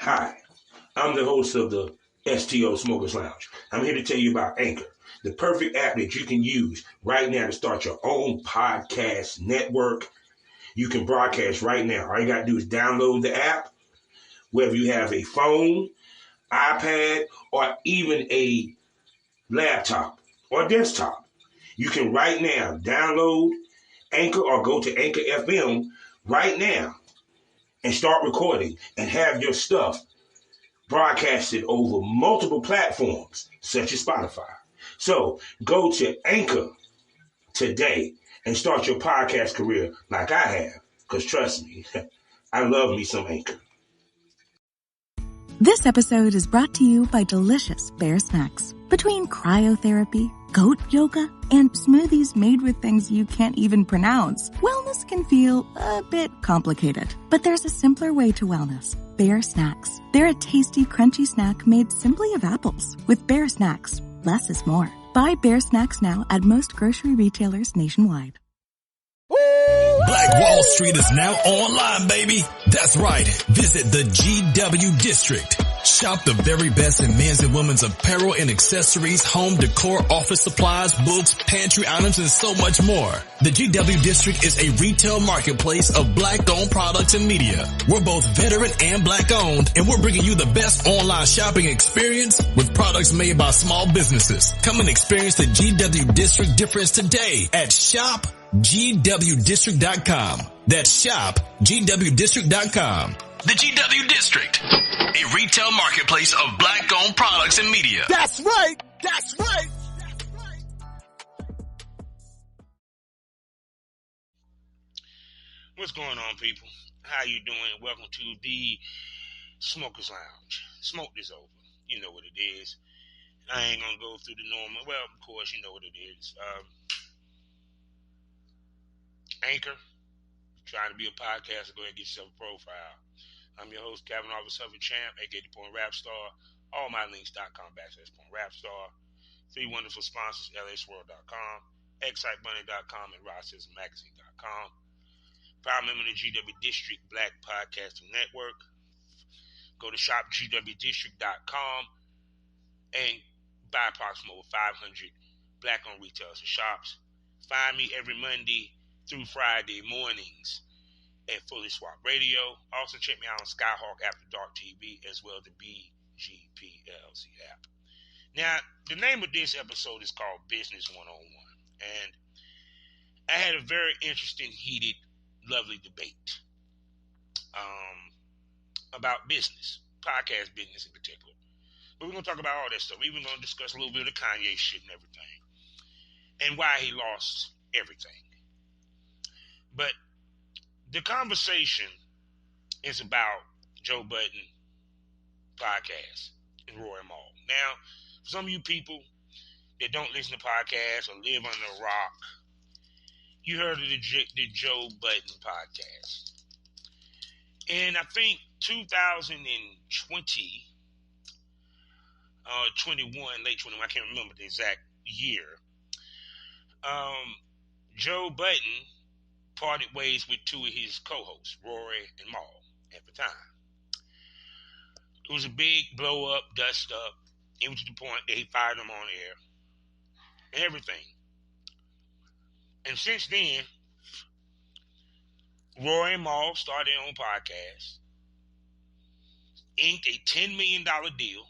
Hi, I'm the host of the STO Smokers Lounge. I'm here to tell you about Anchor, the perfect app that you can use right now to start your own podcast network. You can broadcast right now. All you got to do is download the app, whether you have a phone, iPad, or even a laptop or desktop. You can right now download Anchor or go to Anchor FM right now and start recording and have your stuff broadcasted over multiple platforms such as Spotify. So go to Anchor today and start your podcast career like I have. Because trust me, I love me some Anchor. This episode is brought to you by delicious Bear Snacks. Between cryotherapy, goat yoga, and smoothies made with things you can't even pronounce, wellness can feel a bit complicated. But there's a simpler way to wellness. Bear Snacks. They're a tasty, crunchy snack made simply of apples. With Bear Snacks, less is more. Buy Bear Snacks now at most grocery retailers nationwide. Black Wall Street is now online, baby. That's right. Visit the GW District. Shop the very best in men's and women's apparel and accessories, home decor, office supplies, books, pantry items, and so much more. The GW District is a retail marketplace of black-owned products and media. We're both veteran and black-owned, and we're bringing you the best online shopping experience with products made by small businesses. Come and experience the GW District difference today at shopgwdistrict.com. That's shopgwdistrict.com. The GW District, a retail marketplace of black-owned products and media. That's right. That's right. What's going on, people? How you doing? Welcome to the Smokers Lounge. Smoke is over. You know what it is. I ain't gonna go through the normal. Well, of course, you know what it is. Anchor. Trying to be a podcaster, go ahead and get yourself a profile. I'm your host, Kevin Oliver Southern Champ, aka the Point Rap Star. AllMyLinks.com/PointRapStar. 3 wonderful sponsors, LASworld.com, ExciteBunny.com, and RossMagazine.com. Proud member of the GW District Black Podcasting Network. Go to shopgwdistrict.com and buy approximately over 500 black-owned retailers and shops. Find me every Monday through Friday mornings at Fully Swap Radio. Also check me out on Skyhawk After Dark TV as well as the BGPLC app. Now, the name of this episode is called Business 101. And I had a very interesting, heated, lovely debate about business, podcast business in particular. But we're going to talk about all that stuff. We're even going to discuss a little bit of Kanye shit and everything and why he lost everything. But the conversation is about Joe Budden podcast and Roy Mal. Now, for some of you people that don't listen to podcasts or live under a rock, you heard of the Joe Budden podcast. And I think 2020, 21, late 21, I can't remember the exact year, Joe Budden parted ways with 2 of his co-hosts, Rory and Mal, at the time. It was a big blow up, dust up. It was to the point that he fired them on air and everything. And since then, Rory and Mal started their own podcast, inked a $10 million deal.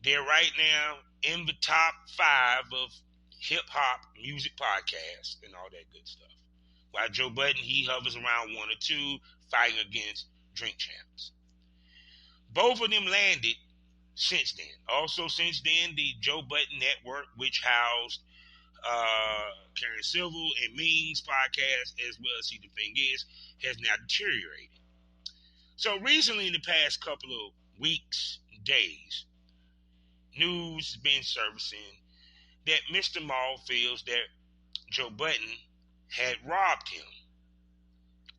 They're right now in the top 5 of hip-hop music podcasts and all that good stuff. While Joe Budden, he hovers around 1 or 2, fighting against Drink Champs. Both of them landed since then. Also since then, the Joe Budden Network, which housed Karen Civil and Means podcast, as well as See the Thing Is, has now deteriorated. So recently, in the past couple of weeks, days, news has been surfacing that Mr. Mal feels that Joe Budden had robbed him,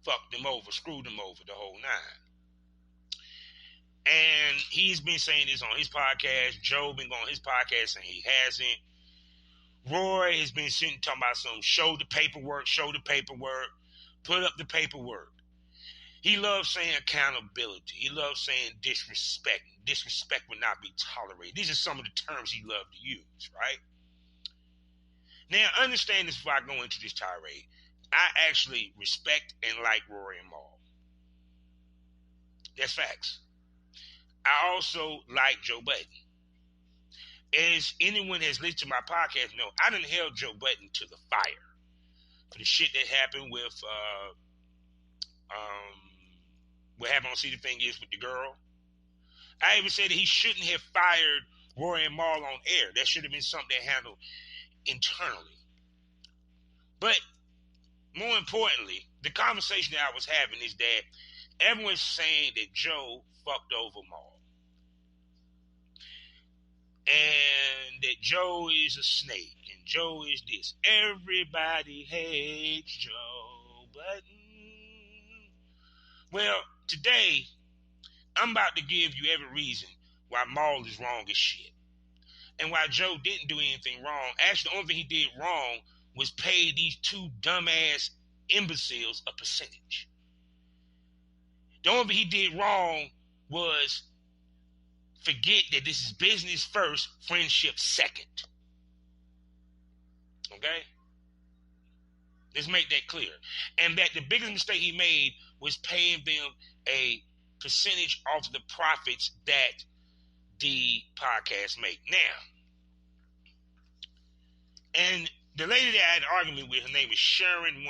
fucked him over, screwed him over, the whole 9. And he's been saying this on his podcast. Joe been on his podcast saying he hasn't. Roy has been sitting talking about some show the paperwork, put up the paperwork. He loves saying accountability. He loves saying disrespect. Disrespect will not be tolerated. These are some of the terms he loved to use, right? Now, understand this before I go into this tirade. I actually respect and like Rory and Mal. That's facts. I also like Joe Budden. As anyone has listened to my podcast know, I done held Joe Budden to the fire for the shit that happened with what happened on See the Thing Is with the girl. I even said that he shouldn't have fired Rory and Mal on air. That should have been something handled internally. But more importantly, the conversation that I was having is that everyone's saying that Joe fucked over Mal. And that Joe is a snake. And Joe is this. Everybody hates Joe Budden. Well, today, I'm about to give you every reason why Mal is wrong as shit. And why Joe didn't do anything wrong. Actually, the only thing he did wrong was pay these two dumbass imbeciles a percentage. The only thing he did wrong was forget that this is business first, friendship second. Okay? Let's make that clear. And that the biggest mistake he made was paying them a percentage off the profits that the podcast make. Now, and the lady that I had an argument with, her name is Sharon 101.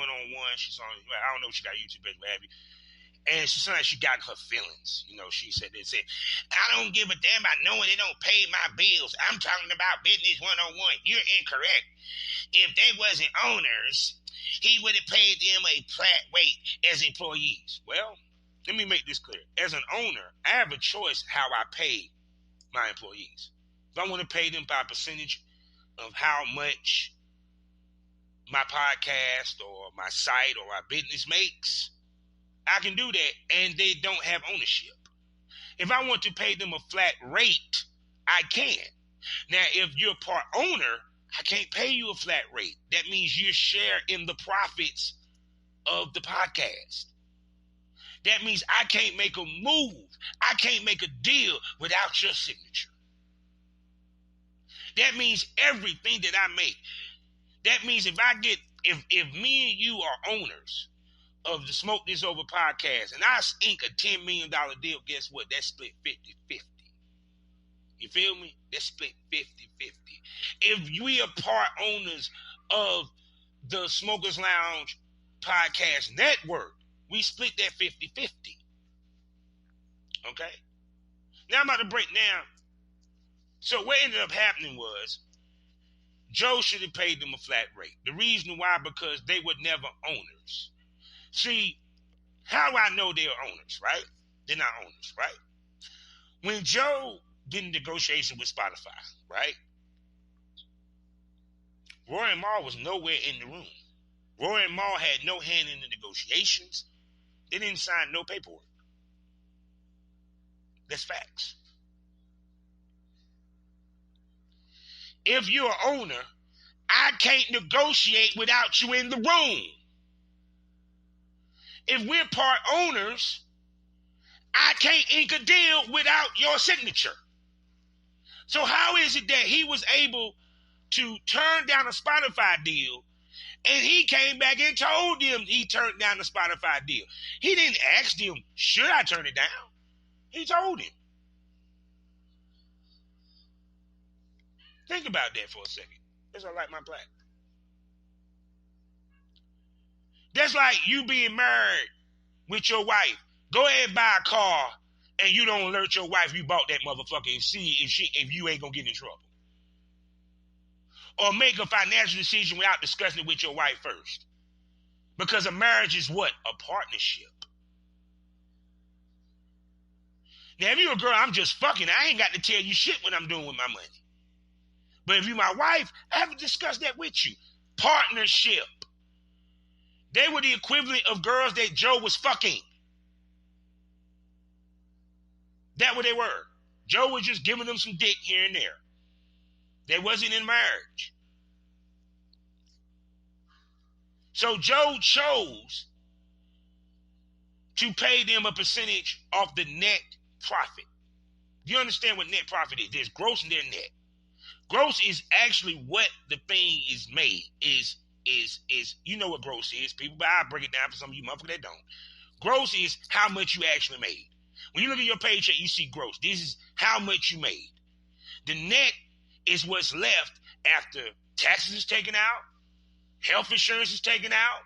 She's on, I don't know if she got YouTube, but what have you. And she sounded like she got her feelings. You know, she said, I don't give a damn about knowing they don't pay my bills. I'm talking about business 101. You're incorrect. If they wasn't owners, he would have paid them a flat rate as employees. Well, let me make this clear. As an owner, I have a choice how I pay my employees. If I want to pay them by a percentage of how much my podcast or my site or my business makes, I can do that, and they don't have ownership. If I want to pay them a flat rate, I can. Now, if you're a part owner, I can't pay you a flat rate. That means you share in the profits of the podcast. That means I can't make a move. I can't make a deal without your signature. That means everything that I make. That means if me and you are owners of the Smoke This Over podcast, and I ink a $10 million deal, guess what? That's split 50-50. You feel me? That's split 50-50. If we are part owners of the Smokers Lounge podcast network, we split that 50-50. Okay? Now I'm about to break down. So what ended up happening was Joe should have paid them a flat rate. The reason why, because they were never owners. See, how do I know they're owners, right? They're not owners, right? When Joe did a negotiation with Spotify, right? Rory and Mal was nowhere in the room. Rory and Mal had no hand in the negotiations. They didn't sign no paperwork. That's facts. If you're an owner, I can't negotiate without you in the room. If we're part owners, I can't ink a deal without your signature. So how is it that he was able to turn down a Spotify deal, and he came back and told them he turned down the Spotify deal? He didn't ask them, should I turn it down? He told him. Think about that for a second. That's why I like my black. That's like you being married with your wife. Go ahead and buy a car, and you don't alert your wife you bought that motherfucker and see if you ain't gonna get in trouble. Or make a financial decision without discussing it with your wife first. Because a marriage is what? A partnership. Now, if you're a girl, I'm just fucking. I ain't got to tell you shit what I'm doing with my money. But if you're my wife, I have to discuss that with you. Partnership. They were the equivalent of girls that Joe was fucking. That's what they were. Joe was just giving them some dick here and there. They wasn't in marriage. So Joe chose to pay them a percentage of the net profit. Do you understand what net profit is? There's gross and there's net. Gross is actually what the thing is made. Is you know what gross is, people, but I'll break it down for some of you motherfuckers that don't. Gross is how much you actually made. When you look at your paycheck, you see gross. This is how much you made. The net is what's left after taxes is taken out, health insurance is taken out,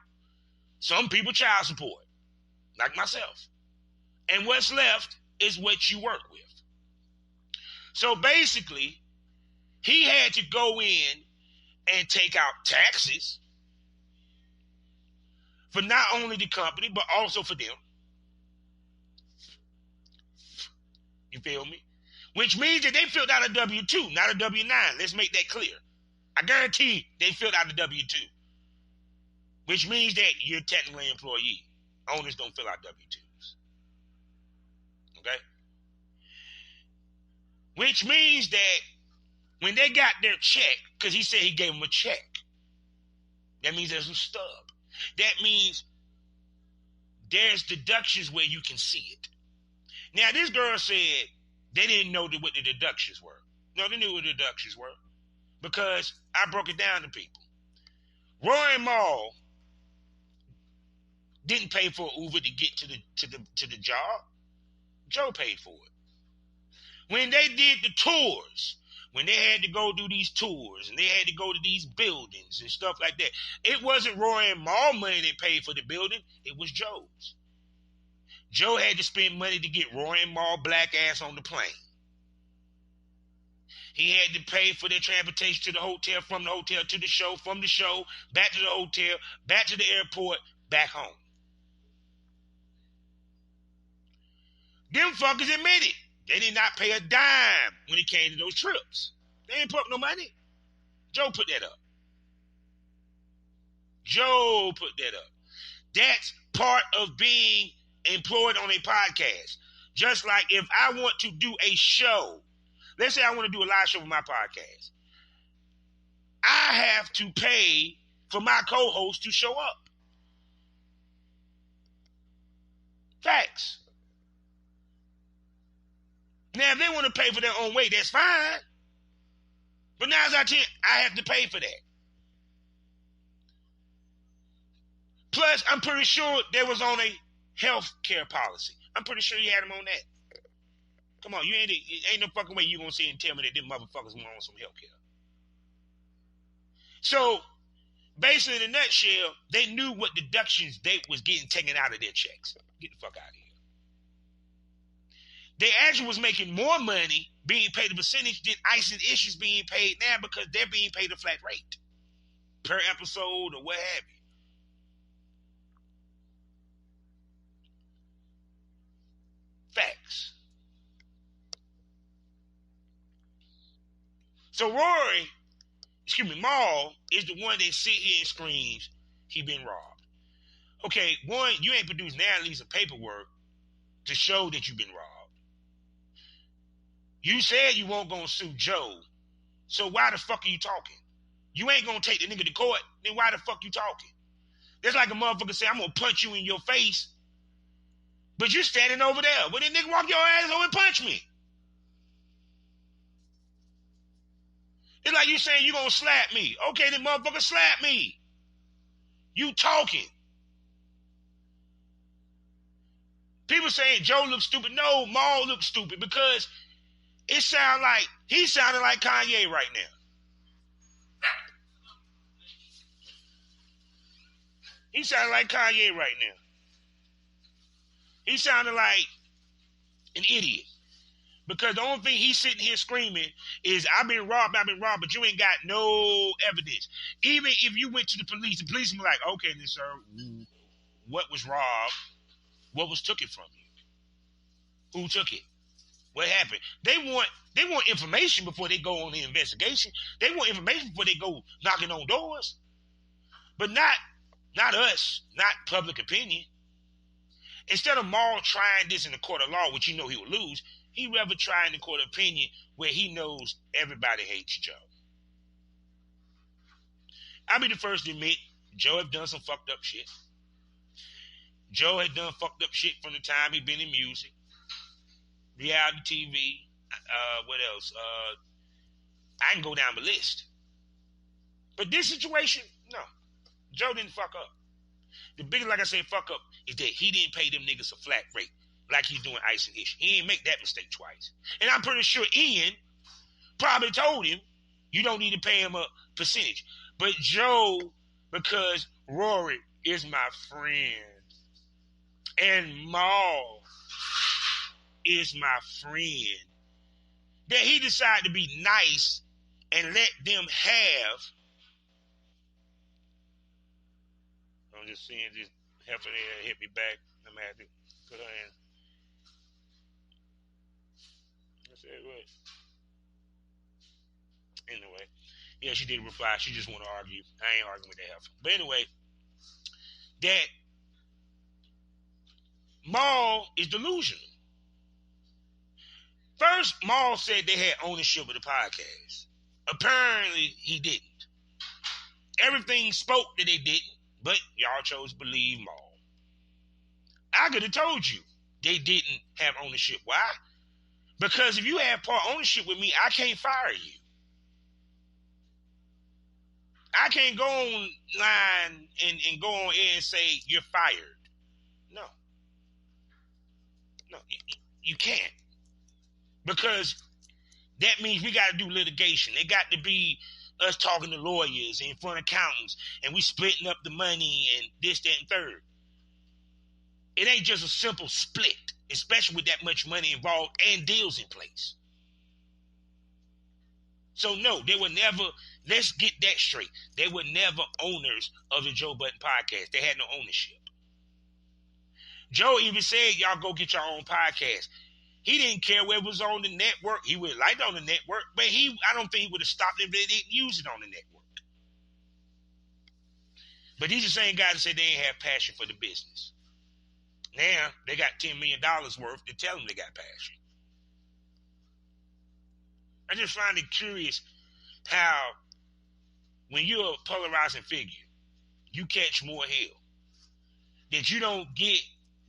some people child support, like myself. And what's left is what you work with. So basically, he had to go in and take out taxes for not only the company, but also for them. You feel me? Which means that they filled out a W-2, not a W-9. Let's make that clear. I guarantee they filled out a W-2. Which means that you're technically an employee. Owners don't fill out W-2s. Okay? Which means that when they got their check, because he said he gave them a check, that means there's a stub. That means there's deductions where you can see it. Now, this girl said they didn't know what the deductions were. No, they knew what the deductions were because I broke it down to people. Roy Mal didn't pay for Uber to get to the job. Joe paid for it. When they did the tours, when they had to go do these tours and they had to go to these buildings and stuff like that, it wasn't Roy and Mal money that paid for the building. It was Joe's. Joe had to spend money to get Roy and Mal black ass on the plane. He had to pay for their transportation to the hotel, from the hotel to the show, from the show, back to the hotel, back to the airport, back home. Them fuckers admitted they did not pay a dime when it came to those trips. They didn't put up no money. Joe put that up. Joe put that up. That's part of being employed on a podcast. Just like if I want to do a show, let's say I want to do a live show with my podcast, I have to pay for my co-host to show up. Facts. Now, if they want to pay for their own way, that's fine. But 9 out of 10, I have to pay for that. Plus, I'm pretty sure they was on a health care policy. I'm pretty sure you had them on that. Come on, ain't no fucking way you gonna sit and tell me that them motherfuckers were on some health care. So, basically, in a nutshell, they knew what deductions they was getting taken out of their checks. Get the fuck out of here. They actually was making more money being paid a percentage than Ice and Ish is being paid now because they're being paid a flat rate per episode or what have you. Facts. So Mal is the one that sit here and screams he been robbed. Okay, one, you ain't produced now at least a paperwork to show that you've been robbed. You said you weren't going to sue Joe, so why the fuck are you talking? You ain't going to take the nigga to court, then why the fuck you talking? That's like a motherfucker say, I'm going to punch you in your face, but you standing over there. Well, then nigga walk your ass over and punch me. It's like you saying you going to slap me. Okay, then motherfucker slap me. You talking. People saying Joe looks stupid. No, Mal looks stupid because it sound like he sounded like Kanye right now. He sounded like Kanye right now. He sounded like an idiot. Because the only thing he's sitting here screaming is, I've been robbed, but you ain't got no evidence. Even if you went to the police will be like, okay, then, sir, what was robbed? What was took it from you? Who took it? What happened? They want information before they go on the investigation. They want information before they go knocking on doors. But not us, not public opinion. Instead of Mal trying this in the court of law, which he know he would lose, he'd rather try in the court of opinion where he knows everybody hates Joe. I'll be the first to admit Joe have done some fucked up shit. Joe had done fucked up shit from the time he been in music, reality TV. What else? I can go down the list. But this situation, no. Joe didn't fuck up. The biggest, like I said, fuck up is that he didn't pay them niggas a flat rate like he's doing Ice and Ish. He didn't make that mistake twice. And I'm pretty sure Ian probably told him, you don't need to pay him a percentage. But Joe, because Rory is my friend, and Mal is my friend, that he decided to be nice and let them have. I'm just seeing this heifer there hit me back. I'm going to have to put her in. I said, what? Anyway. Yeah, she did reply. She just want to argue. I ain't arguing with that heifer. But anyway, that Mal is delusional. First, Mal said they had ownership of the podcast. Apparently, he didn't. Everything spoke that they didn't, but y'all chose to believe Mal. I could have told you they didn't have ownership. Why? Because if you have part ownership with me, I can't fire you. I can't go online and go on air and say you're fired. No. No, you can't. Because that means we got to do litigation. It got to be us talking to lawyers and in front of accountants, and we splitting up the money and this, that, and third. It ain't just a simple split, especially with that much money involved and deals in place. So no, they were never, let's get that straight. They were never owners of the Joe Budden podcast. They had no ownership. Joe even said, y'all go get your own podcast. He didn't care where it was on the network. He would have liked on the network, but I don't think he would have stopped if they didn't use it on the network. But these are the same guys that said they ain't have passion for the business. Now, they got $10 million worth to tell them they got passion. I just find it curious how when you're a polarizing figure, you catch more hell. That you don't get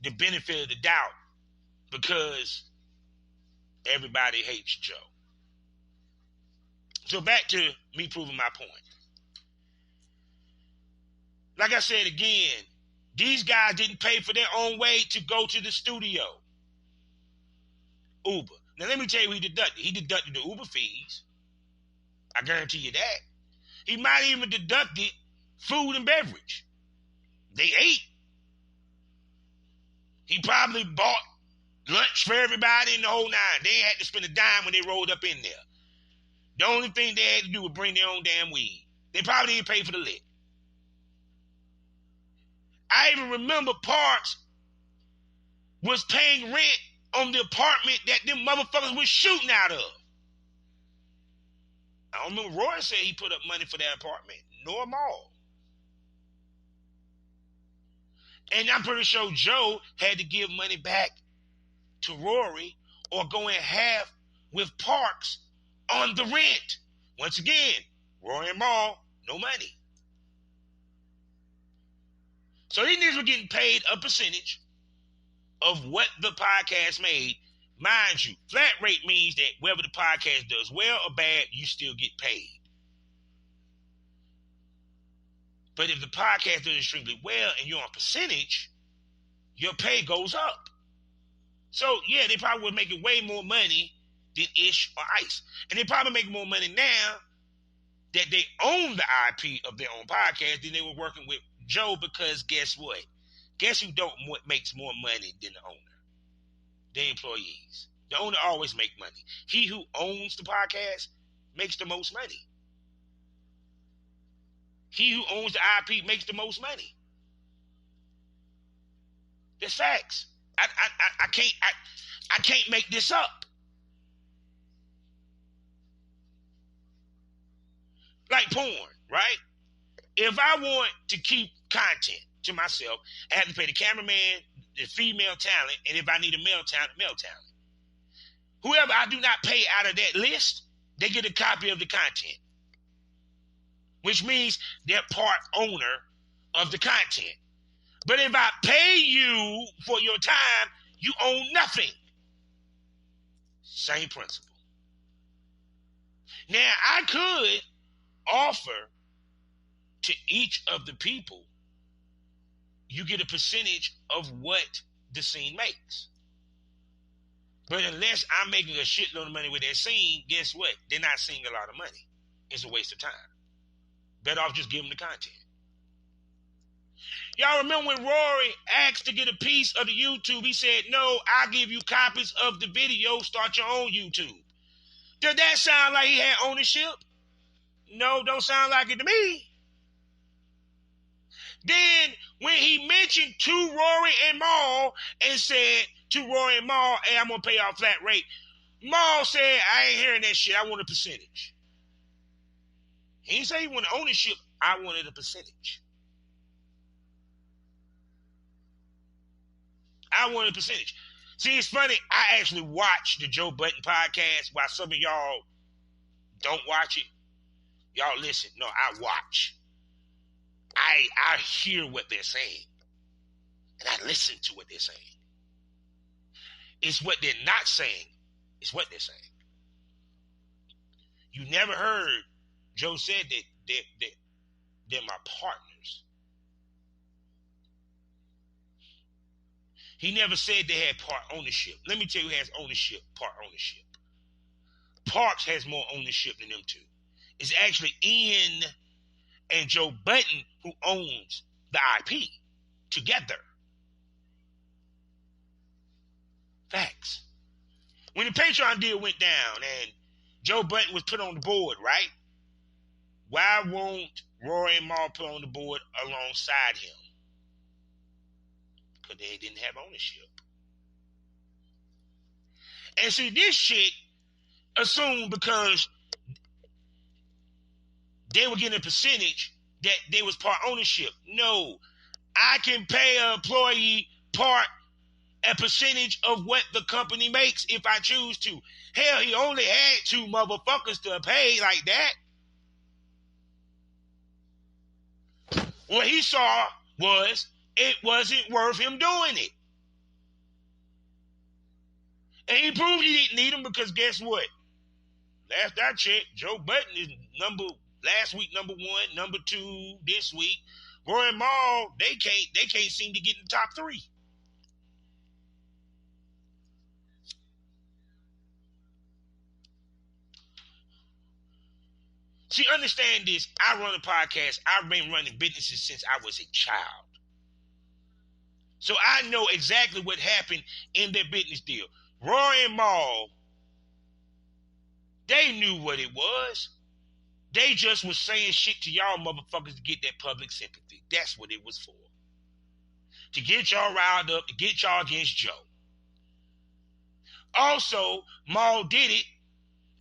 the benefit of the doubt because everybody hates Joe. So back to me proving my point. Like I said again, these guys didn't pay for their own way to go to the studio. Uber. Now let me tell you what he deducted. He deducted the Uber fees. I guarantee you that. He might even deducted food and beverage. They ate. He probably bought lunch for everybody in the whole nine. They had to spend a dime when they rolled up in there. The only thing they had to do was bring their own damn weed. They probably didn't pay for the lit. I even remember Parks was paying rent on the apartment that them motherfuckers was shooting out of. I don't remember Roy said he put up money for that apartment. Nor Mal. And I'm pretty sure Joe had to give money back to Rory or go in half with Parks on the rent. Once again, Rory and Mal, no money. So these niggas were getting paid a percentage of what the podcast made. Mind you, flat rate means that whether the podcast does well or bad, you still get paid. But if the podcast does extremely well and you're on percentage, your pay goes up. So, yeah, they probably were making way more money than Ish or Ice. And they probably make more money now that they own the IP of their own podcast than they were working with Joe, because guess what? Guess who makes more money than the owner? The employees. The owner always make money. He who owns the podcast makes the most money. He who owns the IP makes the most money. That's facts. I can't make this up. Like porn, right? If I want to keep content to myself, I have to pay the cameraman, the female talent, and if I need a male talent, male talent. Whoever I do not pay out of that list, they get a copy of the content. Which means they're part owner of the content. But if I pay you for your time, you own nothing. Same principle. Now, I could offer to each of the people, you get a percentage of what the scene makes. But unless I'm making a shitload of money with that scene, guess what? They're not seeing a lot of money. It's a waste of time. Better off just give them the content. Y'all remember when Rory asked to get a piece of the YouTube? He said, no, I'll give you copies of the video. Start your own YouTube. Does that sound like he had ownership? No, don't sound like it to me. Then when he mentioned to Rory and Mal and said to Rory and Mal, hey, I'm going to pay y'all flat rate. Mal said, I ain't hearing that shit. I want a percentage. He didn't say he wanted ownership. I wanted a percentage. I wanted a percentage. See, it's funny. I actually watch the Joe Budden podcast while some of y'all don't watch it. Y'all listen. No, I watch. I hear what they're saying. And I listen to what they're saying. It's what they're not saying. It's what they're saying. You never heard Joe said that they're my partners. He never said they had part ownership. Let me tell you who has ownership, part ownership. Parks has more ownership than them two. It's actually Ian and Joe Budden who owns the IP together. Facts. When the Patreon deal went down and Joe Budden was put on the board, right? Why won't Rory and Mal put on the board alongside him? Because they didn't have ownership. And see, this shit assumed because they were getting a percentage that they was part ownership. No, I can pay an employee a percentage of what the company makes if I choose to. Hell, he only had 2 motherfuckers to pay like that. What he saw was it wasn't worth him doing it. And he proved he didn't need him because guess what? Last I checked, Joe Budden is last week number 1, number 2 this week. Rory and Mal, they can't seem to get in the top 3. See, understand this. I run a podcast. I've been running businesses since I was a child. So I know exactly what happened in their business deal. Rory and Mal, they knew what it was. They just was saying shit to y'all motherfuckers to get that public sympathy. That's what it was for. To get y'all riled up, to get y'all against Joe. Also, Mal did it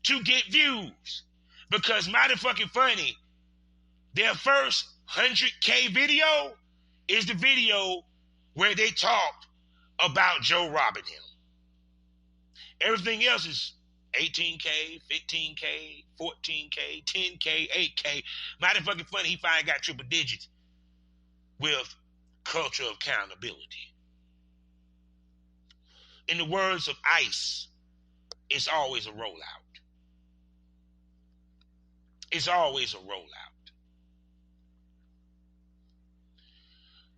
to get views. Because mighty fucking funny, their first 100K video is the video where they talked about Joe robbing him. Everything else is 18K, 15K, 14K, 10K, 8K. Mighty fucking funny, he finally got triple digits with culture of accountability. In the words of Ice, it's always a rollout. It's always a rollout.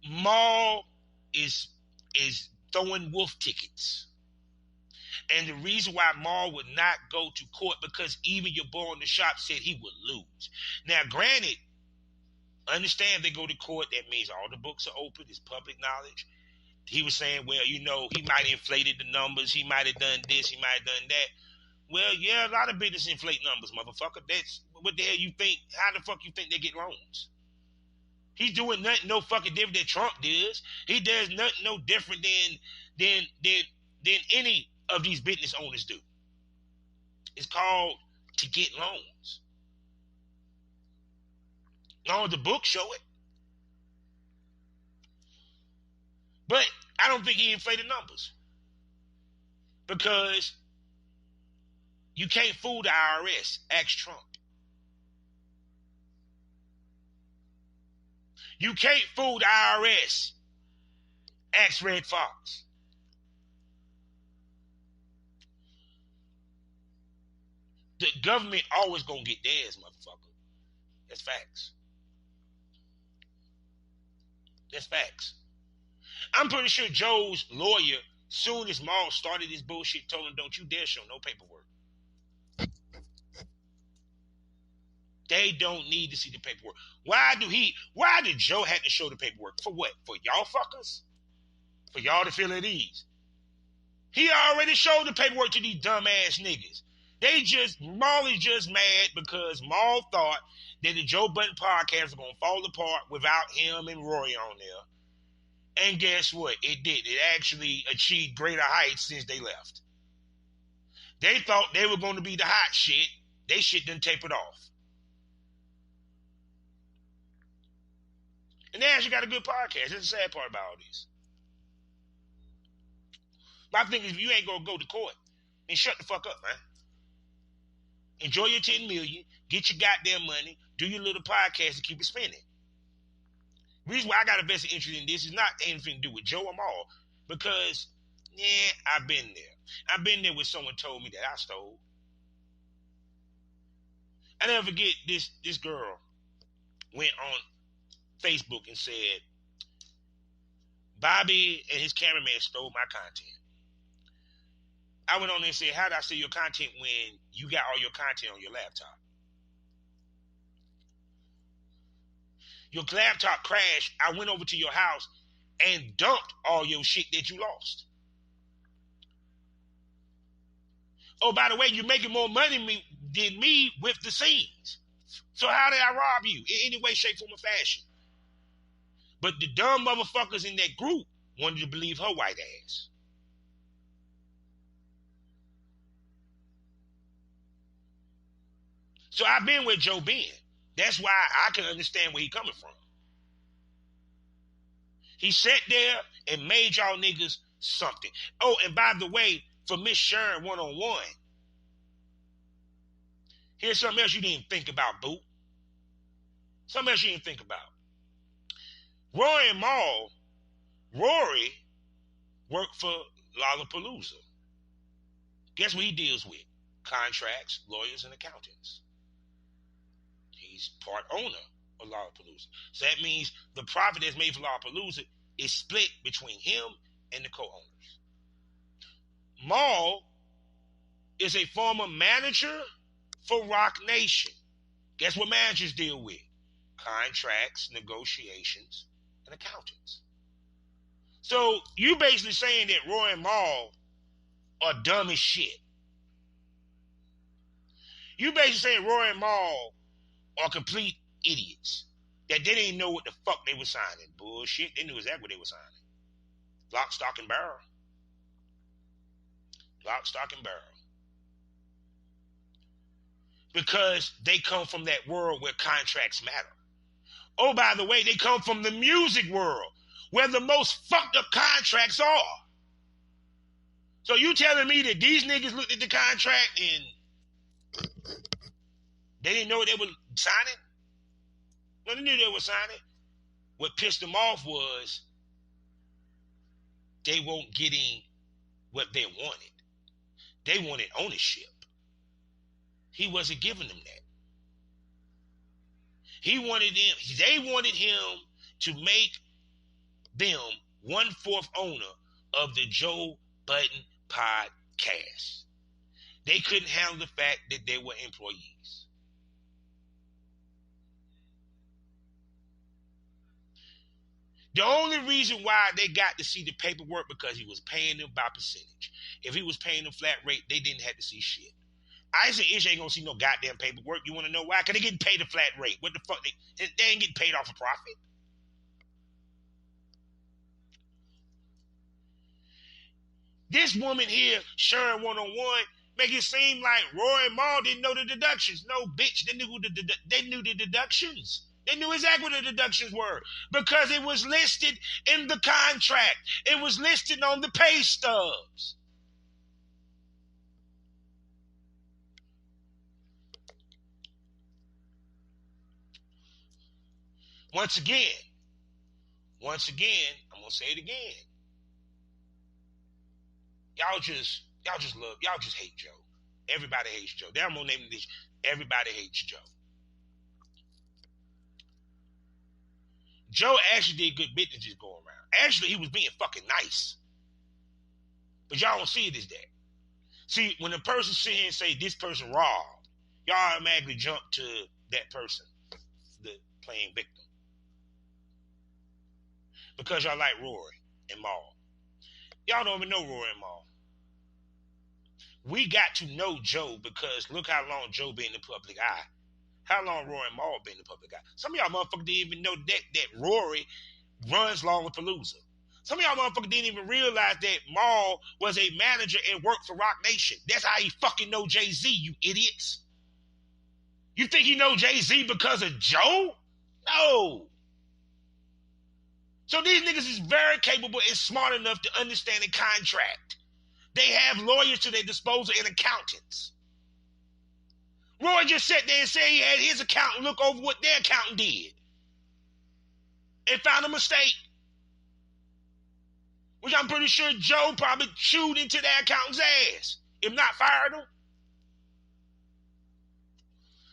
Mal is throwing wolf tickets. And the reason why Mal would not go to court, because even your boy in the shop said he would lose. Now, granted, understand they go to court, that means all the books are open, it's public knowledge. He was saying, well, you know, he might have inflated the numbers, he might have done this, he might have done that. Well, yeah, a lot of business inflate numbers, motherfucker. That's what the hell you think? How the fuck you think they get loans? He's doing nothing no fucking different than Trump does. He does nothing no different than any of these business owners do. It's called to get loans. No, the books show it. But I don't think he inflated numbers. Because you can't fool the IRS. Ask Trump. You can't fool the IRS. Ask Red Fox. The government always gonna get theirs, motherfucker. That's facts. That's facts. I'm pretty sure Joe's lawyer, soon as Maul started this bullshit, told him, don't you dare show no paperwork. They don't need to see the paperwork. Why did Joe have to show the paperwork? For what? For y'all fuckers? For y'all to feel at ease? He already showed the paperwork to these dumbass niggas. Maul is just mad because Maul thought that the Joe Budden podcast was going to fall apart without him and Rory on there. And guess what? It did. It actually achieved greater heights since they left. They thought they were going to be the hot shit. They shit done tapered off. And they actually got a good podcast. That's the sad part about all this. My thing is, if you ain't going to go to court, then shut the fuck up, man. Enjoy your $10 million, get your goddamn money, do your little podcast and keep it spinning. The reason why I got a vested interest in this is not anything to do with Joe or Maul, because, I've been there. I've been there when someone told me that I stole. I never forget this girl went on Facebook and said, Bobby and his cameraman stole my content. I went on there and said, how did I steal your content when you got all your content on your laptop? Your laptop crashed. I went over to your house and dumped all your shit that you lost. Oh, by the way, you're making more money than me with the scenes. So how did I rob you in any way, shape, form, or fashion? But the dumb motherfuckers in that group wanted to believe her white ass. So I've been with Joe Ben. That's why I can understand where he's coming from. He sat there and made y'all niggas something. Oh, and by the way, for Miss Sharon one-on-one, here's something else you didn't think about, boo. Something else you didn't think about. Rory and Maul, Rory worked for Lollapalooza. Guess what he deals with? Contracts, lawyers, and accountants. He's part owner of Lollapalooza. So that means the profit that's made for Lollapalooza is split between him and the co-owners. Maul is a former manager for Rock Nation. Guess what managers deal with? Contracts, negotiations, and accountants. So you basically saying that Roy and Maul are dumb as shit. You basically saying Roy and Maul are complete idiots. That they didn't know what the fuck they were signing. Bullshit. They knew exactly what they were signing. Lock, stock, and barrel. Lock, stock, and barrel. Because they come from that world where contracts matter. Oh, by the way, they come from the music world where the most fucked up contracts are. So you telling me that these niggas looked at the contract and they didn't know what they were signing? No, they knew they were signing. What pissed them off was they weren't getting what they wanted. They wanted ownership. He wasn't giving them that. They wanted him to make them 1/4 owner of the Joe Budden podcast. They couldn't handle the fact that they were employees. The only reason why they got to see the paperwork because he was paying them by percentage. If he was paying them flat rate, they didn't have to see shit. Isaac Ish ain't gonna see no goddamn paperwork. You want to know why? Because they getting paid a flat rate. What the fuck? They ain't getting paid off a profit. This woman here, Sharon one-on-one, make it seem like Roy and Maul didn't know the deductions. No, bitch, they knew the deductions. They knew exactly what the deductions were because it was listed in the contract. It was listed on the pay stubs. Once again, I'm going to say it again. y'all just hate Joe. Everybody hates Joe. Damn, I'm gonna name this. Everybody hates Joe. Joe actually did good business going around. Actually, he was being fucking nice. But y'all don't see it as that. See, when a person sit here and say this person robbed, y'all automatically jump to that person, the playing victim. Because y'all like Rory and Mal. Y'all don't even know Rory and Mal. We got to know Joe because look how long Joe been in the public eye. How long Rory and Mal been in the public eye. Some of y'all motherfuckers didn't even know that Rory runs Lollapalooza. Some of y'all motherfuckers didn't even realize that Mal was a manager and worked for Roc Nation. That's how he fucking know Jay-Z, you idiots. You think he know Jay-Z because of Joe? No. So these niggas is very capable and smart enough to understand a contract. They have lawyers to their disposal and accountants. Roy just sat there and said he had his accountant look over what their accountant did and found a mistake. Which I'm pretty sure Joe probably chewed into that accountant's ass, if not fired him.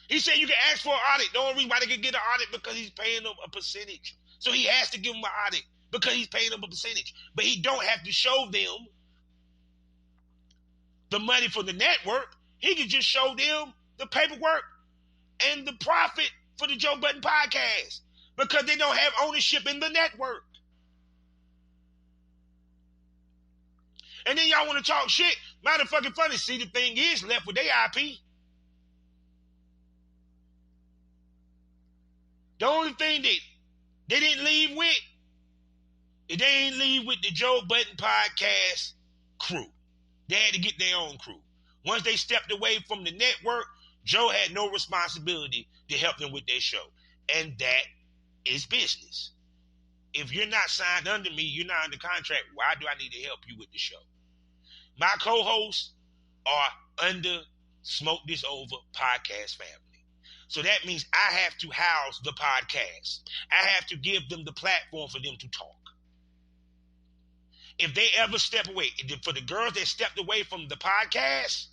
He said you can ask for an audit. The only reason why they can get an audit because he's paying them a percentage. So he has to give them an audit because he's paying them a percentage. But he don't have to show them the money for the network. He can just show them the paperwork and the profit for the Joe Budden podcast because they don't have ownership in the network. And then y'all want to talk shit. Motherfucking funny. See, the thing is left with their IP. The only thing that they didn't leave with, they didn't leave with the Joe Budden podcast crew. They had to get their own crew. Once they stepped away from the network, Joe had no responsibility to help them with their show. And that is business. If you're not signed under me, you're not under contract, why do I need to help you with the show? My co-hosts are under Smoke This Over podcast family. So that means I have to house the podcast. I have to give them the platform for them to talk. If they ever step away, for the girls that stepped away from the podcast,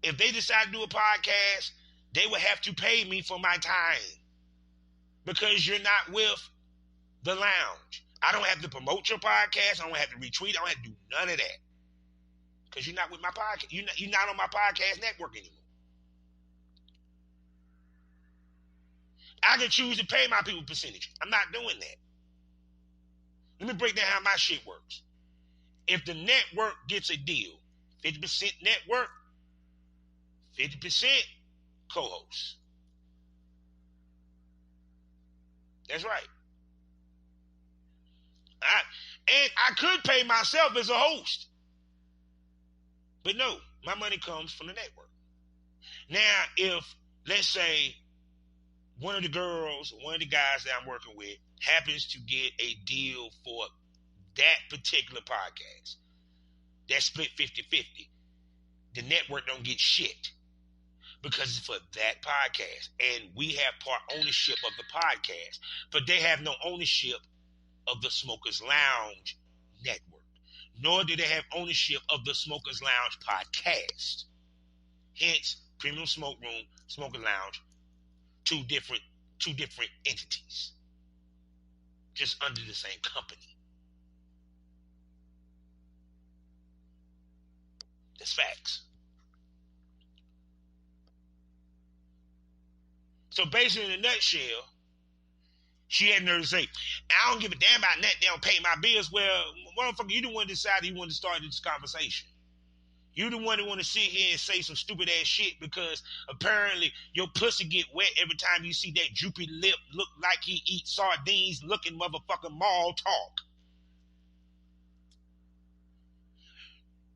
if they decide to do a podcast, they would have to pay me for my time because you're not with the lounge. I don't have to promote your podcast. I don't have to retweet. I don't have to do none of that because you're not with my podcast. You're not on my podcast network anymore. I can choose to pay my people percentage. I'm not doing that. Let me break down how my shit works. If the network gets a deal, 50% network, 50% co-host. That's right. And I could pay myself as a host. But no, my money comes from the network. Now, if, let's say, one of the girls, one of the guys that I'm working with happens to get a deal for that particular podcast, that's split 50-50, the network don't get shit because it's for that podcast. And we have part ownership of the podcast, but they have no ownership of the Smokers Lounge network, nor do they have ownership of the Smokers Lounge podcast. Hence, Premium Smoke Room, Smoker Lounge, two different entities, just under the same company. That's facts. So basically, in a nutshell, she had nerve to say, I don't give a damn about nothing. They don't pay my bills. Well, motherfucker, you the one that decided you wanted to start this conversation. You the one that want to sit here and say some stupid ass shit because apparently your pussy get wet every time you see that droopy lip look like he eats sardines looking motherfucking Mal talk.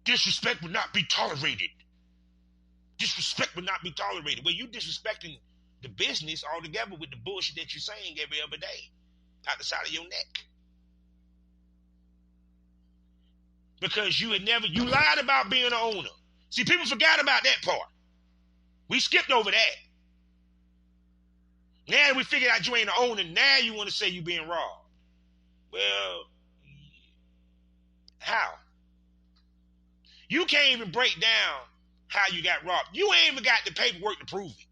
Disrespect would not be tolerated. Disrespect would not be tolerated. Well, you disrespecting the business altogether with the bullshit that you're saying every other day out the side of your neck. Because you lied about being an owner. See, people forgot about that part. We skipped over that. Now that we figured out you ain't an owner, now you want to say you being robbed. Well, how? You can't even break down how you got robbed. You ain't even got the paperwork to prove it.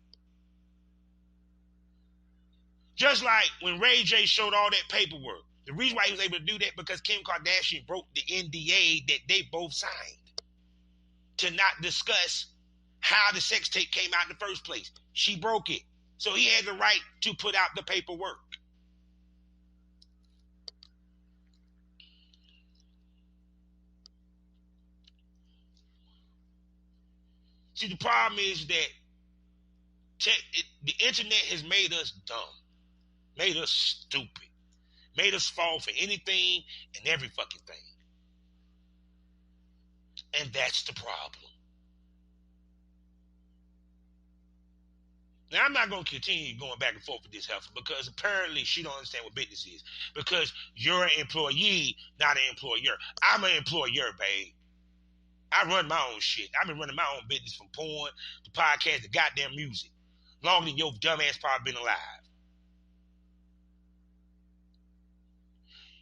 Just like when Ray J showed all that paperwork. The reason why he was able to do that because Kim Kardashian broke the NDA that they both signed to not discuss how the sex tape came out in the first place. She broke it. So he had the right to put out the paperwork. See, the problem is that the internet has made us dumb, made us stupid, made us fall for anything and every fucking thing. And that's the problem. Now, I'm not going to continue going back and forth with this heifer because apparently she don't understand what business is. Because you're an employee, not an employer. I'm an employer, babe. I run my own shit. I've been running my own business from porn to podcast to goddamn music. Longer than your dumb ass probably been alive.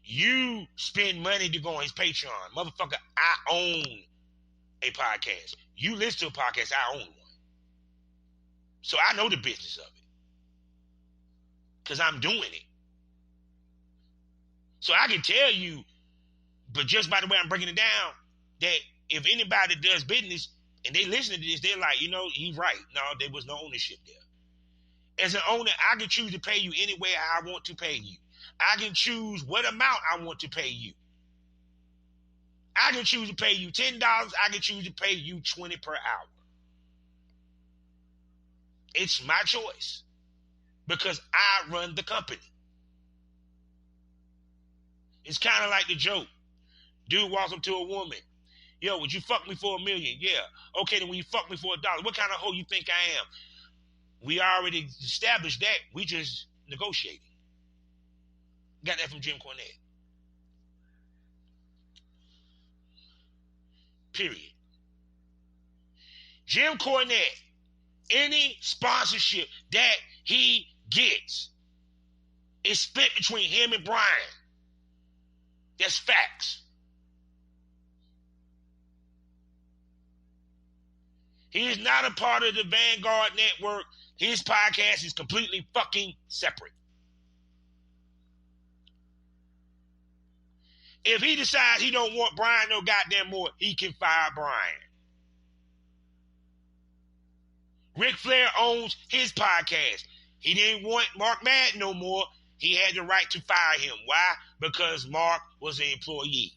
You spend money to go on his Patreon. Motherfucker, I own a podcast. You listen to a podcast, I own one. So I know the business of it. Because I'm doing it. So I can tell you, but just by the way I'm breaking it down, that if anybody does business and they listen to this, they're like, you know, he's right. No, there was no ownership there. As an owner, I can choose to pay you any way I want to pay you. I can choose what amount I want to pay you. I can choose to pay you $10. I can choose to pay you $20 per hour. It's my choice because I run the company. It's kind of like the joke. Dude walks up to a woman. Yo, would you fuck me for $1 million? Yeah. Okay, then when you fuck me for $1, what kind of hoe you think I am? We already established that. We just negotiating. Got that from Jim Cornette. Period. Jim Cornette, any sponsorship that he gets is split between him and Brian. That's facts. He is not a part of the Vanguard Network. His podcast is completely fucking separate. If he decides he don't want Brian no goddamn more, he can fire Brian. Ric Flair owns his podcast. He didn't want Mark Madden no more. He had the right to fire him. Why? Because Mark was an employee.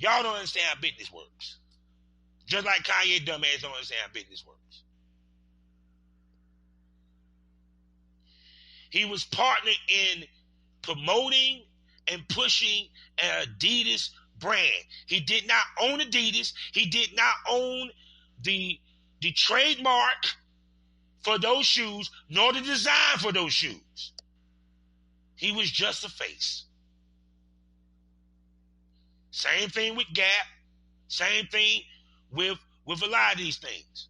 Y'all don't understand how business works. Just like Kanye dumbass don't understand how business works. He was partnered in promoting and pushing an Adidas brand. He did not own Adidas. He did not own the trademark for those shoes, nor the design for those shoes. He was just a face. Same thing with Gap. Same thing with a lot of these things.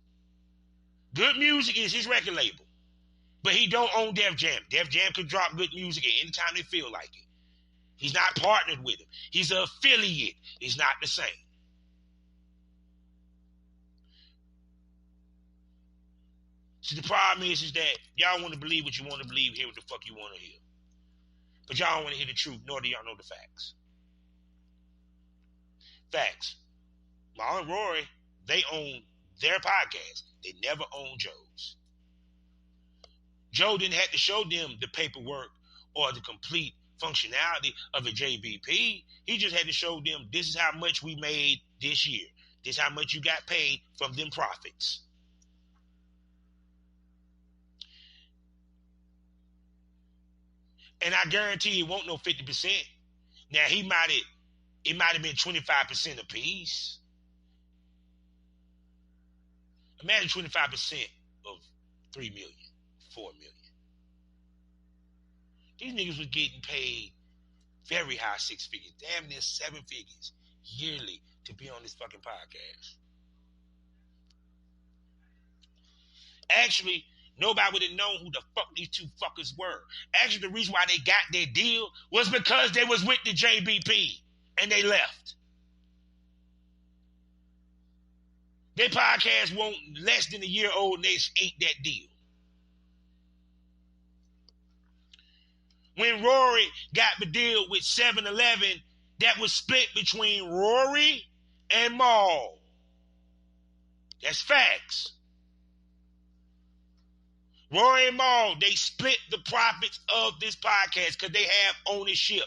Good Music is his record label. But he don't own Def Jam. Def Jam could drop Good Music at any time they feel like it. He's not partnered with him. He's an affiliate. It's not the same. So the problem is that y'all want to believe what you want to believe, hear what the fuck you want to hear. But y'all don't want to hear the truth, nor do y'all know the facts. Facts. Marlon and Rory, they own their podcast. They never owned Joe's. Joe didn't have to show them the paperwork or the complete functionality of a JBP. He just had to show them this is how much we made this year. This is how much you got paid from them profits. And I guarantee it won't no 50%. Now it might have been 25% apiece. Imagine 25% of 3 million. 4 million. These niggas was getting paid very high 6 figures, damn near 7 figures yearly to be on this fucking podcast. Actually, nobody would have known who the fuck these two fuckers were. Actually, the reason why they got their deal was because they was with the JBP and they left. Their podcast won't less than a year old and they ain't that deal. When Rory got the deal with 7-Eleven, that was split between Rory and Mal. That's facts. Rory and Mal, they split the profits of this podcast because they have ownership.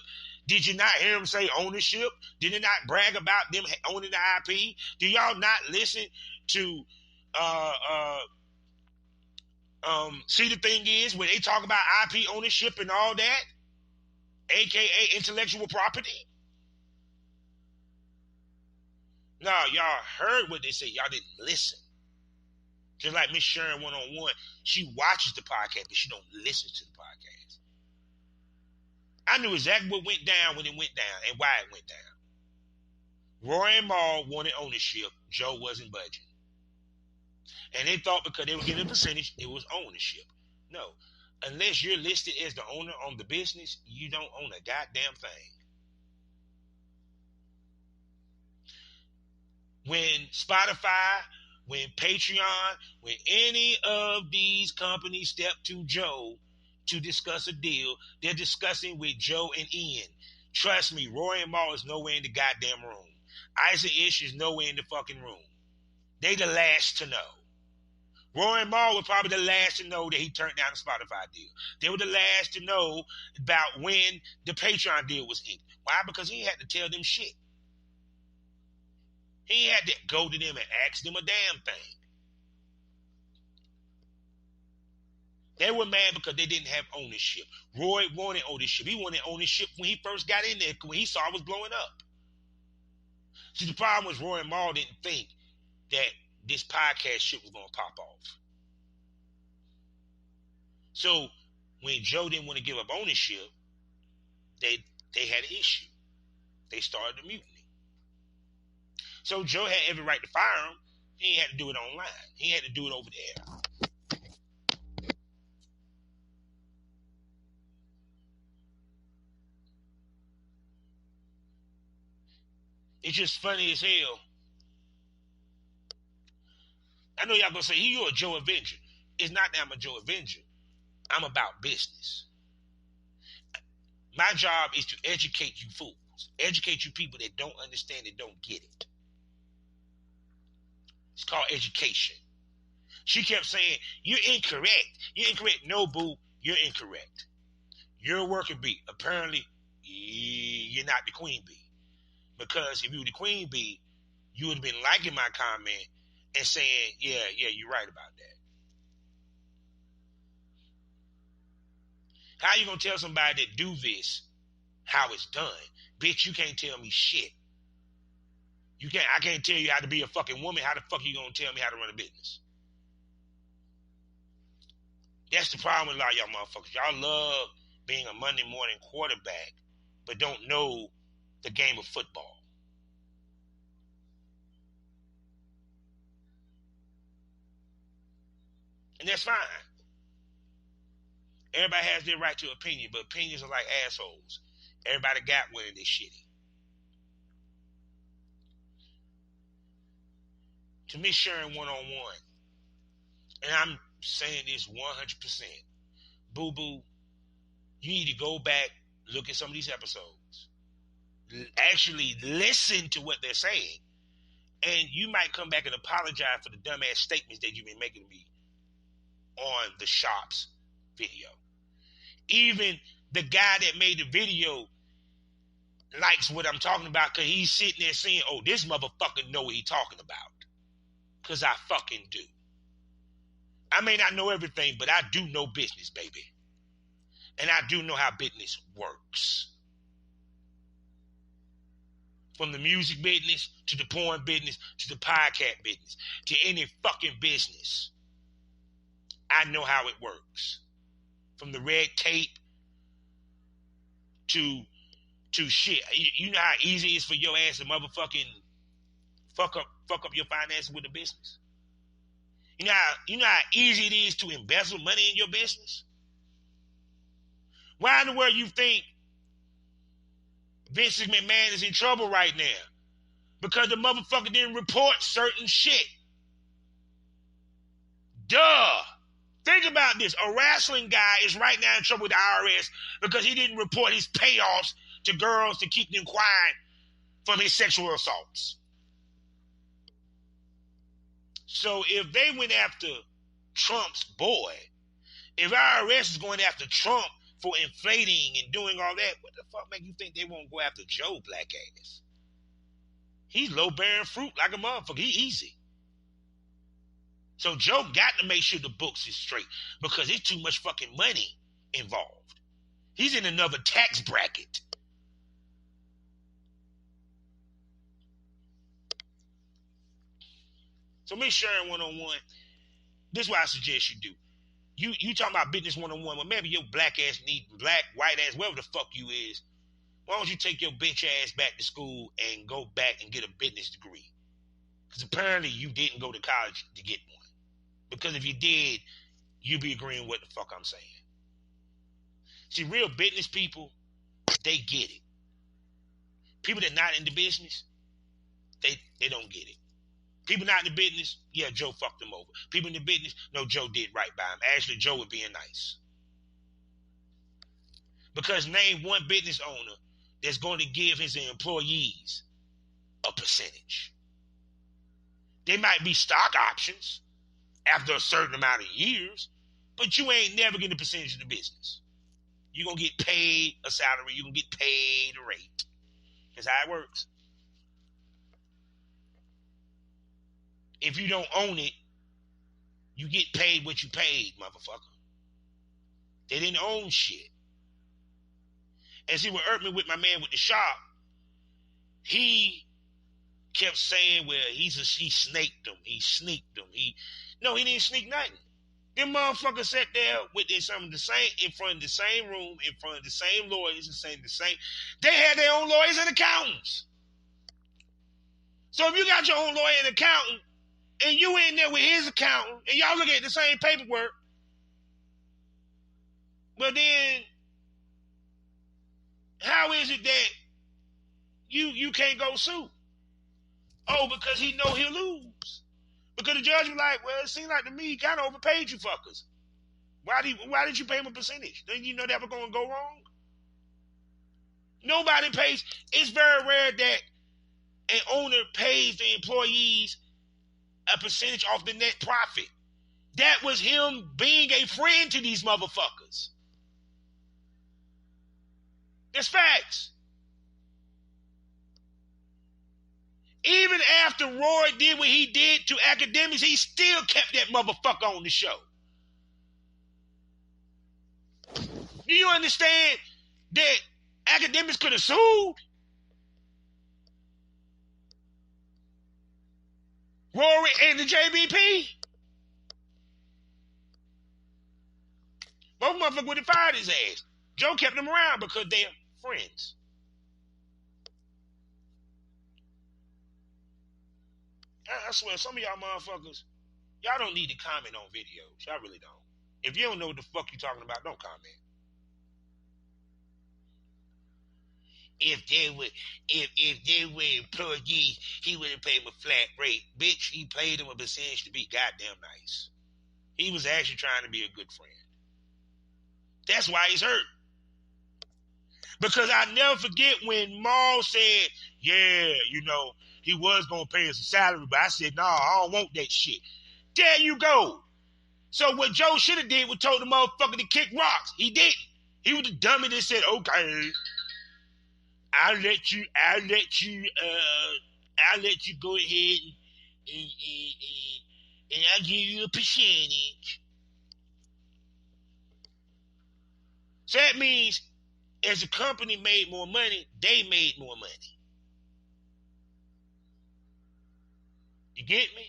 Did you not hear them say ownership? Did they not brag about them owning the IP? Do y'all not listen to see, the thing is, when they talk about IP ownership and all that, aka intellectual property? No, y'all heard what they said. Y'all didn't listen. Just like Miss Sharon one-on-one, she watches the podcast, but she don't listen to the podcast. I knew exactly what went down when it went down and why it went down. Roy and Mal wanted ownership. Joe wasn't budging. And they thought because they were getting a percentage, it was ownership. No. Unless you're listed as the owner on the business, you don't own a goddamn thing. When Spotify, when Patreon, when any of these companies step to Joe to discuss a deal, they're discussing with Joe and Ian. Trust me, Roy and Mal is nowhere in the goddamn room. Isaac Ish is nowhere in the fucking room. They the last to know. Roy and Mal were probably the last to know that he turned down the Spotify deal. They were the last to know about when the Patreon deal was inked. Why? Because he had to tell them shit. He had to go to them and ask them a damn thing. They were mad because they didn't have ownership. Roy wanted ownership. He wanted ownership when he first got in there, when he saw it was blowing up. See, the problem was Roy and Mal didn't think that this podcast shit was going to pop off. So when Joe didn't want to give up ownership, they had an issue. They started a mutiny. So Joe had every right to fire him. He had to do it online. He had to do it over there. It's just funny as hell. I know y'all gonna say, you're a Joe Avenger. It's not that I'm a Joe Avenger. I'm about business. My job is to educate you fools. Educate you people that don't understand and don't get it. It's called education. She kept saying, you're incorrect. You're incorrect. No, boo, you're incorrect. You're a worker bee. Apparently, you're not the queen bee. Because if you were the queen bee, you would have been liking my comment and saying, yeah, you're right about that. How you going to tell somebody that do this how it's done? Bitch, you can't tell me shit. I can't tell you how to be a fucking woman. How the fuck you going to tell me how to run a business? That's the problem with a lot of y'all motherfuckers. Y'all love being a Monday morning quarterback, but don't know the game of football. And that's fine. Everybody has their right to opinion, but opinions are like assholes. Everybody got one and they're shitty. To Miss Sharon one-on-one, and I'm saying this 100%, boo-boo, you need to go back, look at some of these episodes, actually listen to what they're saying, and you might come back and apologize for the dumbass statements that you've been making to me on the Shops video. Even the guy that made the video likes what I'm talking about because he's sitting there saying, oh, this motherfucker know what he's talking about. Because I fucking do. I may not know everything, but I do know business, baby. And I do know how business works. From the music business, to the porn business, to the podcast business, to any fucking business. I know how it works. From the red tape to shit. You know how easy it is for your ass to motherfucking fuck up your finances with a business. You know how easy it is to embezzle money in your business? Why in the world you think Vince McMahon is in trouble right now? Because the motherfucker didn't report certain shit. Duh. Think about this. A wrestling guy is right now in trouble with the IRS because he didn't report his payoffs to girls to keep them quiet from his sexual assaults. So if they went after Trump's boy, if IRS is going after Trump for inflating and doing all that, what the fuck make you think they won't go after Joe black ass? He's low-bearing fruit like a motherfucker. He easy. So Joe got to make sure the books is straight because there's too much fucking money involved. He's in another tax bracket. So me sharing one-on-one, this is what I suggest you do. You talking about business one-on-one, well, maybe your black ass need black, white ass, whatever the fuck you is. Why don't you take your bitch ass back to school and go back and get a business degree? Because apparently you didn't go to college to get one. Because if you did, you'd be agreeing with what the fuck I'm saying. See, real business people, they get it. People that not in the business, they don't get it. People not in the business, yeah, Joe fucked them over. People in the business, no, Joe did right by him. Actually, Joe was being nice. Because name one business owner that's going to give his employees a percentage. There might be stock options after a certain amount of years, but you ain't never getting a percentage of the business. You're going to get paid a salary. You're going to get paid a rate. That's how it works. If you don't own it, you get paid what you paid, motherfucker. They didn't own shit. And see what irked me with my man with the shop, he kept saying, well, he snaked them. He sneaked them. No, he didn't sneak nothing. Them motherfuckers sat there with some of the same, in front of the same room, in front of the same lawyers, and saying the same. They had their own lawyers and accountants. So if you got your own lawyer and accountant, and you in there with his accountant, and y'all look at the same paperwork, but then how is it that you can't go sue? Oh, because he know he'll lose. Because the judge was like, well, it seems like to me he kind of overpaid you fuckers. Why did you pay him a percentage? Didn't you know that was going to go wrong? Nobody pays. It's very rare that an owner pays the employees a percentage off the net profit. That was him being a friend to these motherfuckers. That's facts. Even after Roy did what he did to academics, he still kept that motherfucker on the show. Do you understand that academics could have sued? Rory and the JBP? Both motherfuckers would have fired his ass. Joe kept them around because they're friends. I swear, some of y'all motherfuckers, y'all don't need to comment on videos. Y'all really don't. If you don't know what the fuck you're talking about, don't comment. If they were employees, he would have paid them a flat rate. Bitch, he paid them a percentage to be goddamn nice. He was actually trying to be a good friend. That's why he's hurt. Because I never forget when Maul said, yeah, he was going to pay us a salary, but I said, no, I don't want that shit. There you go. So what Joe should have did was told the motherfucker to kick rocks. He didn't. He was the dummy that said, okay, I'll let you go ahead and I'll give you a percentage. So that means as the company made more money, they made more money. You get me?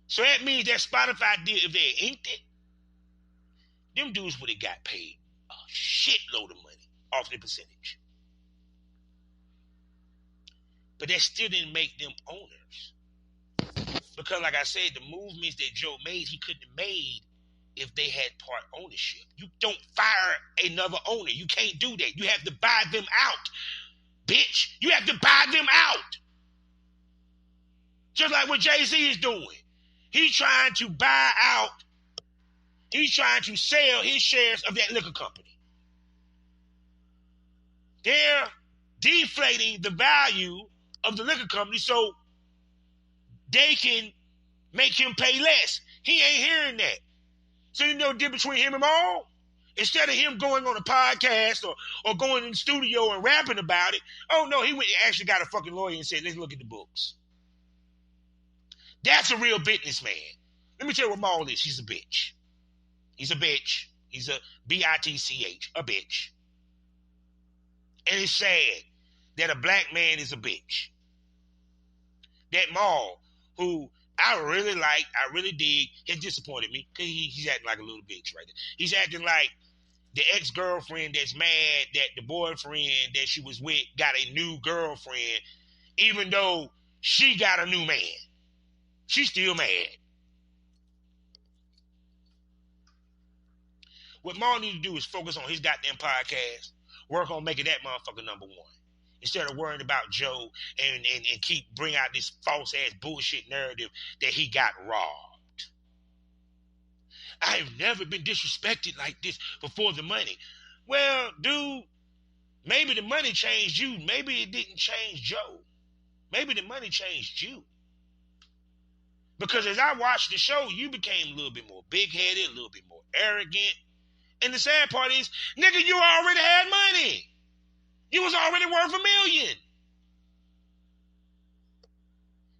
So that means that Spotify deal, if they inked it, them dudes would have got paid a shitload of money off the percentage. But that still didn't make them owners. Because, like I said, the movements that Joe made, he couldn't have made if they had part ownership. You don't fire another owner. You can't do that. You have to buy them out, bitch. You have to buy them out. Just like what Jay-Z is doing. He's trying to buy out. He's trying to sell his shares of that liquor company. They're deflating the value of the liquor company so they can make him pay less. He ain't hearing that. So you know the difference between him and Maul? Instead of him going on a podcast or going in the studio and rapping about it, oh no, he went and actually got a fucking lawyer and said, let's look at the books. That's a real businessman. Let me tell you what Maul is. He's a bitch. He's a bitch. He's a B-I-T-C-H, a bitch. And it's sad that a black man is a bitch. That Maul, who I really like, I really dig, has disappointed me because he's acting like a little bitch right there. He's acting like the ex-girlfriend that's mad that the boyfriend that she was with got a new girlfriend, even though she got a new man. She's still mad. What Maul needs to do is focus on his goddamn podcast, work on making that motherfucker number one. Instead of worrying about Joe and keep bring out this false ass bullshit narrative that he got robbed. I have never been disrespected like this before the money. Well, dude, maybe the money changed you. Maybe it didn't change Joe. Maybe the money changed you. Because as I watched the show, you became a little bit more big-headed, a little bit more arrogant. And the sad part is, nigga, you already had money. You was already worth $1 million.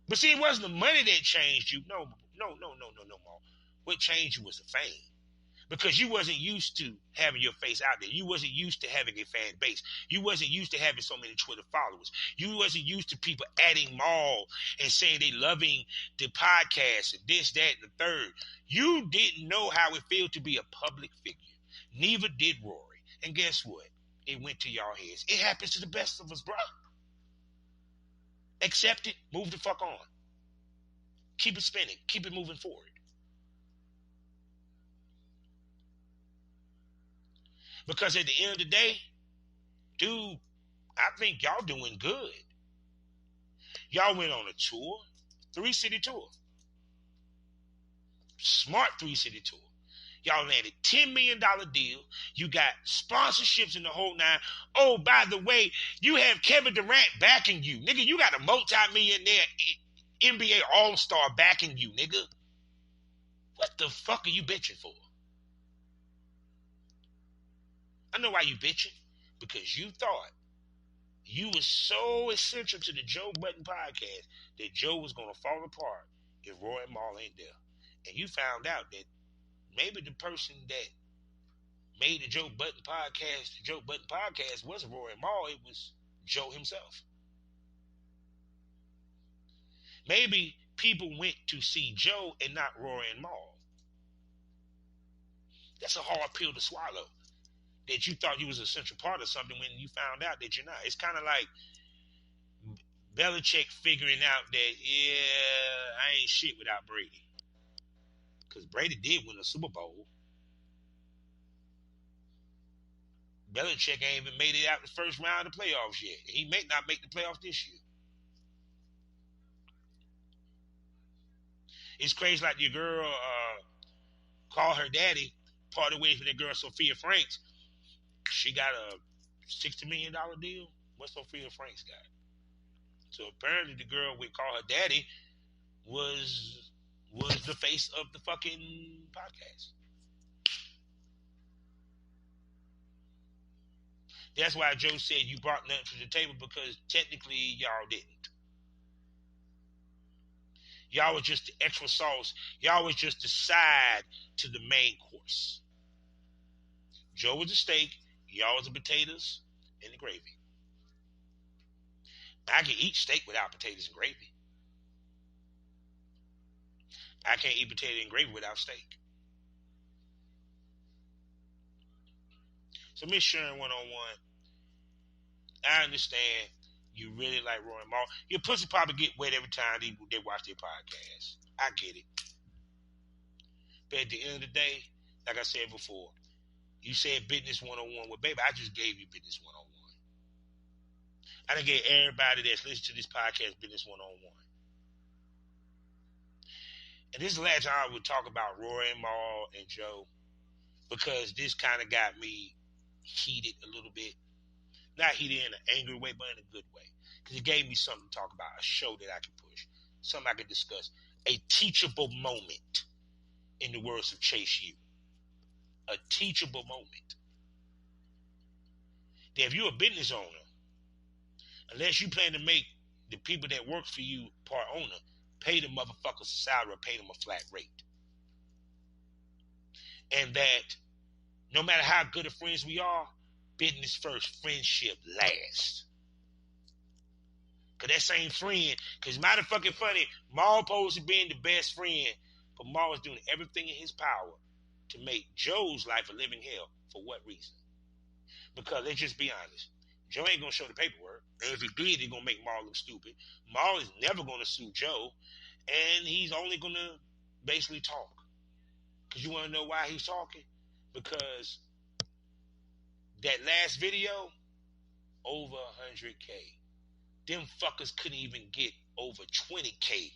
But see, it wasn't the money that changed you. No, Maul. What changed you was the fame. Because you wasn't used to having your face out there. You wasn't used to having a fan base. You wasn't used to having so many Twitter followers. You wasn't used to people adding Maul and saying they loving the podcast and this, that, and the third. You didn't know how it felt to be a public figure. Neither did Rory. And guess what? It went to y'all heads. It happens to the best of us, bro. Accept it. Move the fuck on. Keep it spinning. Keep it moving forward. Because at the end of the day, dude, I think y'all doing good. Y'all went on a tour, 3-city tour. Smart 3-city tour. Y'all landed $10 million deal. You got sponsorships in the whole nine. Oh, by the way, you have Kevin Durant backing you. Nigga, you got a multi-millionaire NBA All-Star backing you, nigga. What the fuck are you bitching for? I know why you bitching. Because you thought you was so essential to the Joe Budden podcast that Joe was going to fall apart if Roy and Maul ain't there. And you found out that maybe the person that made the Joe Budden podcast wasn't Roy and Maul, it was Joe himself. Maybe people went to see Joe and not Roy and Maul. That's a hard pill to swallow. That you thought you was a central part of something when you found out that you're not. It's kind of like Belichick figuring out that, yeah, I ain't shit without Brady. Because Brady did win a Super Bowl. Belichick ain't even made it out the first round of the playoffs yet. He may not make the playoffs this year. It's crazy like your girl called her daddy, parted ways with that girl Sophia Franks. She got a $60 million deal. What Sophia Franks got? So apparently the girl we call her daddy was the face of the fucking podcast. That's why Joe said you brought nothing to the table, because technically y'all didn't. Y'all was just the extra sauce. Y'all was just the side to the main course. Joe was the steak. Y'all was the potatoes and the gravy. I can eat steak without potatoes and gravy. I can't eat potato and gravy without steak. So Miss Sharon 101, I understand you really like Roy and Maul. Your pussy probably get wet every time they watch their podcast. I get it. But at the end of the day, like I said before, you said business 101. Well, baby, I just gave you business 101. I done gave everybody that's listening to this podcast business 101. And this is the last time I would talk about Roy and Mal and Joe, because this kind of got me heated a little bit. Not heated in an angry way, but in a good way. Because it gave me something to talk about, a show that I can push, something I can discuss. A teachable moment, in the words of Chase U. A teachable moment. That if you're a business owner, unless you plan to make the people that work for you part owner, pay the motherfuckers a salary or pay them a flat rate. And that no matter how good of friends we are, business first, friendship last. Because that same friend, because motherfucking funny, Maul supposed to be the best friend, but Maul was doing everything in his power to make Joe's life a living hell. For what reason? Because let's just be honest. Joe ain't going to show the paperwork. And if he did, he's going to make Maul look stupid. Maul is never going to sue Joe. And he's only going to basically talk. Because you want to know why he's talking? Because that last video, over 100K. Them fuckers couldn't even get over 20K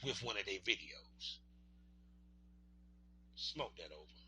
with one of their videos. Smoke that over.